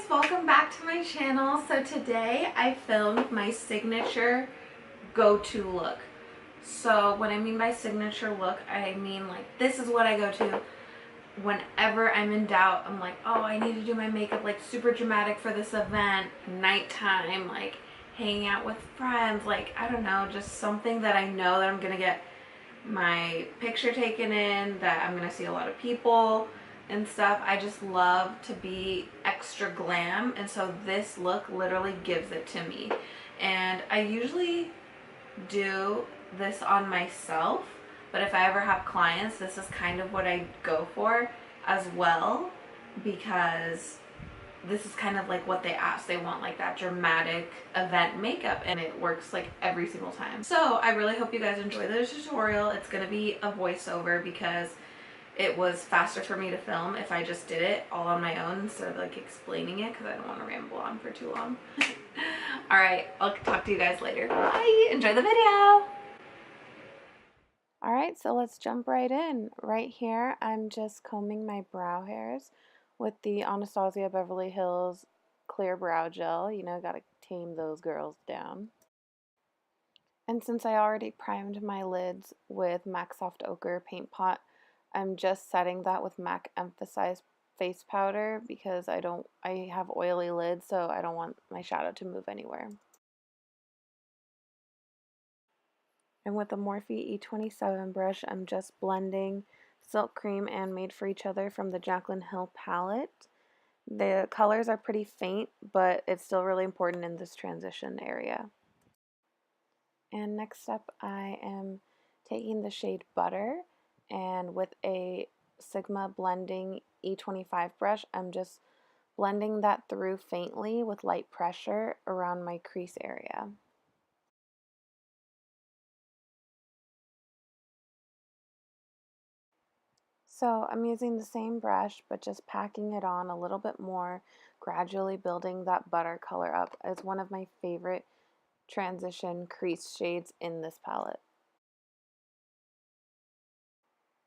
welcome back to my channel. So today I filmed my signature go-to look. So what I mean by signature look, I mean like this is what I go to whenever I'm in doubt. I'm like, oh, I need to do my makeup like super dramatic for this event, nighttime, like hanging out with friends, like I don't know, just something that I know that I'm gonna get my picture taken in, that I'm gonna see a lot of people and stuff. I just love to be extra glam, and so this look literally gives it to me. And I usually do this on myself, but if I ever have clients, this is kind of what I go for as well, because this is kind of like what they ask. They want like that dramatic event makeup, and it works like every single time. So I really hope you guys enjoy the tutorial. It's gonna be a voiceover because it was faster for me to film if I just did it all on my own instead of like explaining it, because I don't want to ramble on for too long. All right, I'll talk to you guys later. Bye, enjoy the video. All right, so let's jump right in. Right here, I'm just combing my brow hairs with the Anasazi Beverly Hills Clear Brow Gel. You know, gotta tame those girls down. And since I already primed my lids with MAC Soft Ochre Paint Pot, I'm just setting that with MAC Emphasized Face Powder because I have oily lids, so I don't want my shadow to move anywhere. And with the Morphe E27 brush, I'm just blending Silk Cream and Made for Each Other from the JACLYN Hill palette. The colors are pretty faint, but it's still really important in this transition area. And next up, I am taking the shade Butter, and with a Sigma Blending E25 brush, I'm just blending that through faintly with light pressure around my crease area. So I'm using the same brush, but just packing it on a little bit more, gradually building that butter color up. It's one of my favorite transition crease shades in this palette.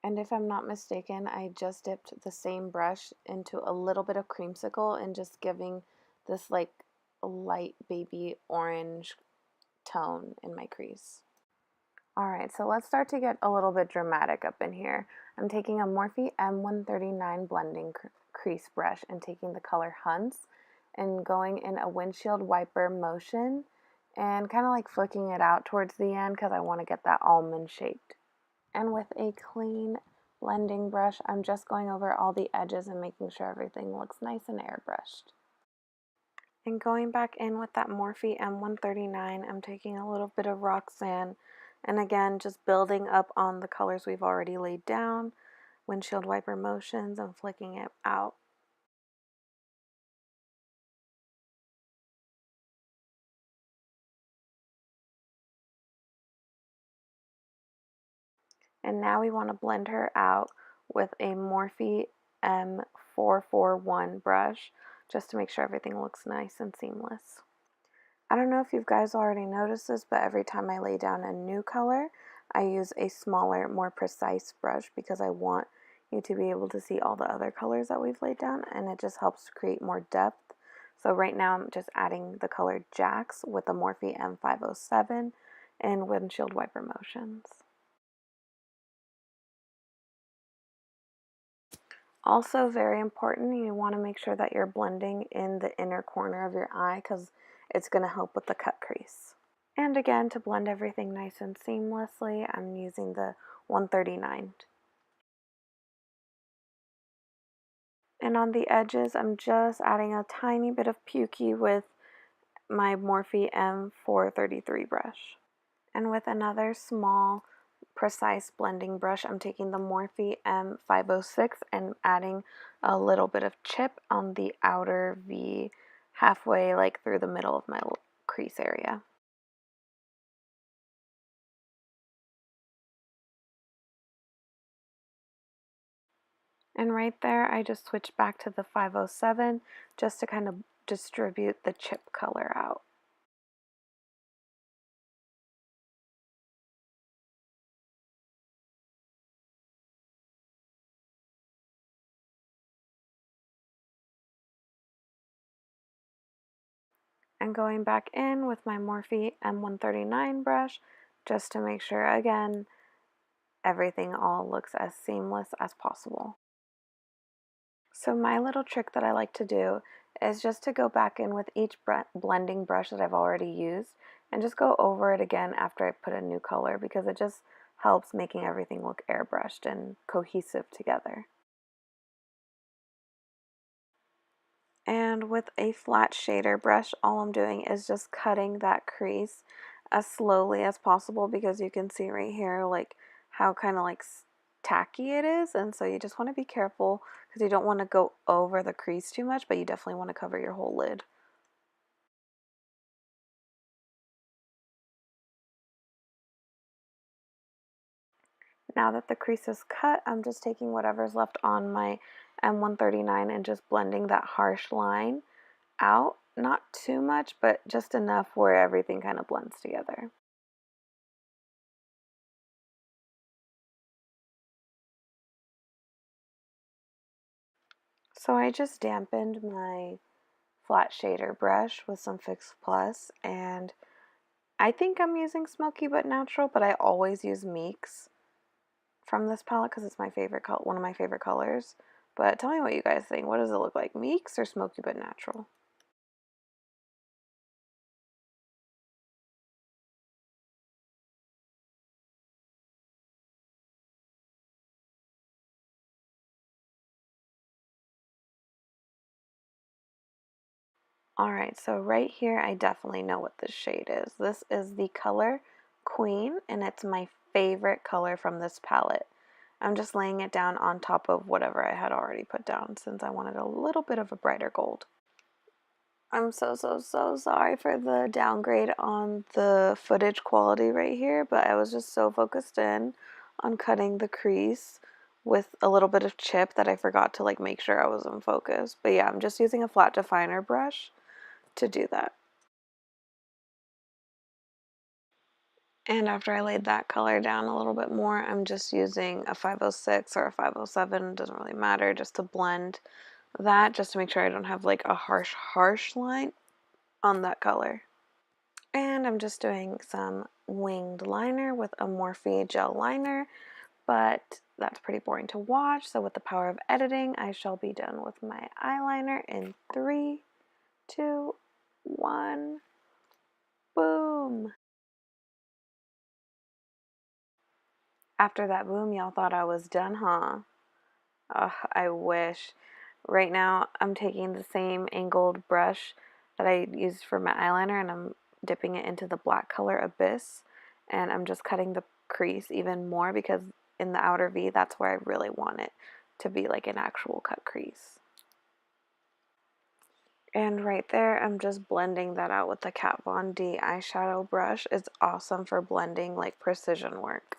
And if I'm not mistaken, I just dipped the same brush into a little bit of creamsicle and just giving this like light baby orange tone in my crease. Alright, so let's start to get a little bit dramatic up in here. I'm taking a Morphe M139 blending crease brush and taking the color Hunts and going in a windshield wiper motion and kind of like flicking it out towards the end because I want to get that almond shaped. And with a clean blending brush, I'm just going over all the edges and making sure everything looks nice and airbrushed. And going back in with that Morphe M139, I'm taking a little bit of Roxanne, and again, just building up on the colors we've already laid down, windshield wiper motions, and flicking it out. And now we want to blend her out with a Morphe M441 brush, just to make sure everything looks nice and seamless. I don't know if you guys already noticed this, but every time I lay down a new color, I use a smaller, more precise brush because I want you to be able to see all the other colors that we've laid down, and it just helps create more depth. So right now I'm just adding the color Jax with the Morphe M507 and windshield wiper motions. Also very important, you want to make sure that you're blending in the inner corner of your eye because it's going to help with the cut crease. And again, to blend everything nice and seamlessly, I'm using the 139. And on the edges, I'm just adding a tiny bit of pukey with my Morphe M433 brush. And with another small, precise blending brush, I'm taking the Morphe M506 and adding a little bit of chip on the outer V, halfway like through the middle of my crease area. And right there, I just switched back to the 507 just to kind of distribute the chip color out. And going back in with my Morphe M139 brush just to make sure, again, everything all looks as seamless as possible. So my little trick that I like to do is just to go back in with each blending brush that I've already used and just go over it again after I put a new color, because it just helps making everything look airbrushed and cohesive together. And with a flat shader brush, all I'm doing is just cutting that crease as slowly as possible, because you can see right here like how kind of like tacky it is, and so you just want to be careful because you don't want to go over the crease too much, but you definitely want to cover your whole lid. Now that the crease is cut, I'm just taking whatever's left on my M139 and just blending that harsh line out. Not too much, but just enough where everything kind of blends together. So I just dampened my flat shader brush with some Fix Plus, and I think I'm using Smoky but Natural, but I always use Meeks from this palette because it's my favorite one of my favorite colors. But tell me what you guys think. What does it look like, Meeks or Smoky but Natural? Alright, so right here I definitely know what this shade is. This is the color Queen, and it's my favorite color from this palette. I'm just laying it down on top of whatever I had already put down since I wanted a little bit of a brighter gold. I'm so sorry for the downgrade on the footage quality right here, but I was just so focused in on cutting the crease with a little bit of chip that I forgot to like make sure I was in focus. But yeah, I'm just using a flat definer brush to do that. And after I laid that color down a little bit more, I'm just using a 506 or a 507, doesn't really matter, just to blend that, just to make sure I don't have like a harsh line on that color. And I'm just doing some winged liner with a Morphe gel liner, but that's pretty boring to watch. So with the power of editing, I shall be done with my eyeliner in 3, 2, 1, boom. After that boom, y'all thought I was done, huh? Ugh, I wish. Right now, I'm taking the same angled brush that I used for my eyeliner, and I'm dipping it into the black color Abyss, and I'm just cutting the crease even more, because in the outer V, that's where I really want it to be like an actual cut crease. And right there, I'm just blending that out with the Kat Von D eyeshadow brush. It's awesome for blending like precision work.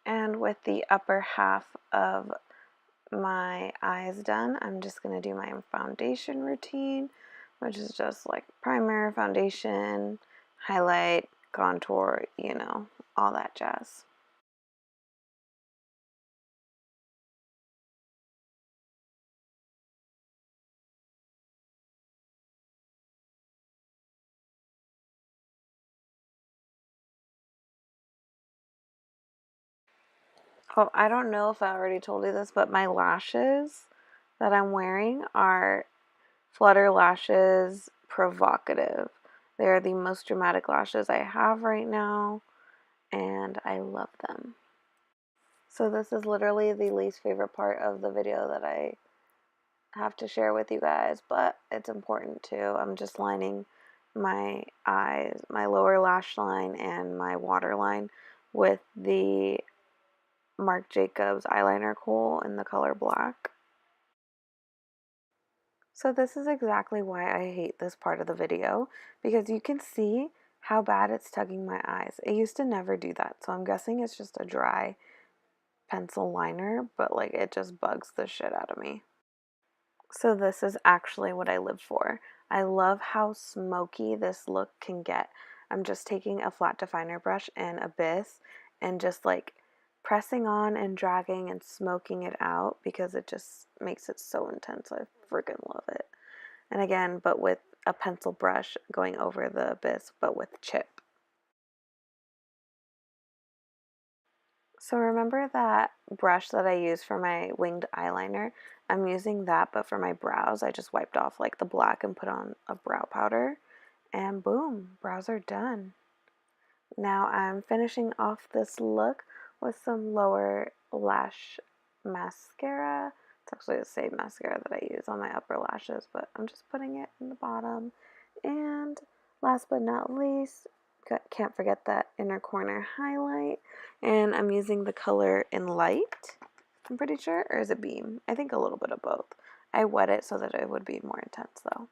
And with the upper half of my eyes done, I'm just going to do my foundation routine, which is just like primer, foundation, highlight, contour, you know, all that jazz. Oh, I don't know if I already told you this, but my lashes that I'm wearing are Flutter Lashes Provocative. They're the most dramatic lashes I have right now, and I love them. So this is literally the least favorite part of the video that I have to share with you guys, but it's important too. I'm just lining my eyes, my lower lash line and my waterline with the Marc Jacobs eyeliner kohl in the color black. So this is exactly why I hate this part of the video, because you can see how bad it's tugging my eyes. It used to never do that, so I'm guessing it's just a dry pencil liner, but like it just bugs the shit out of me. So this is actually what I live for. I love how smoky this look can get. I'm just taking a flat definer brush and Abyss and just like pressing on and dragging and smoking it out, because it just makes it so intense. I freaking love it. And again, but with a pencil brush going over the abyss, but with chip. So remember that brush that I used for my winged eyeliner? I'm using that, but for my brows, I just wiped off like the black and put on a brow powder. And boom, brows are done. Now I'm finishing off this look with some lower lash mascara. It's actually the same mascara that I use on my upper lashes, but I'm just putting it in the bottom. And last but not least, can't forget that inner corner highlight. And I'm using the color in light, I'm pretty sure, or is it beam? I think a little bit of both. I wet it so that it would be more intense though.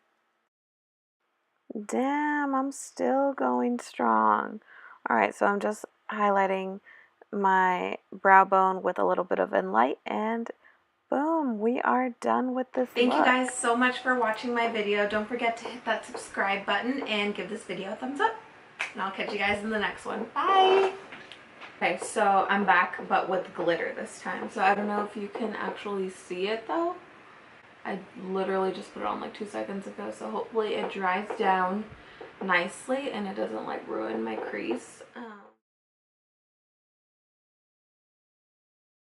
Damn, I'm still going strong. All right, so I'm just highlighting my brow bone with a little bit of Enlight, and boom, we are done with this Thank look. you guys so much for watching my video. Don't forget to hit that subscribe button and give this video a thumbs up. And I'll catch you guys in the next one. Bye! Okay, so I'm back, but with glitter this time. So I don't know if you can actually see it though. I literally just put it on like 2 seconds ago, so hopefully it dries down nicely and it doesn't like ruin my crease.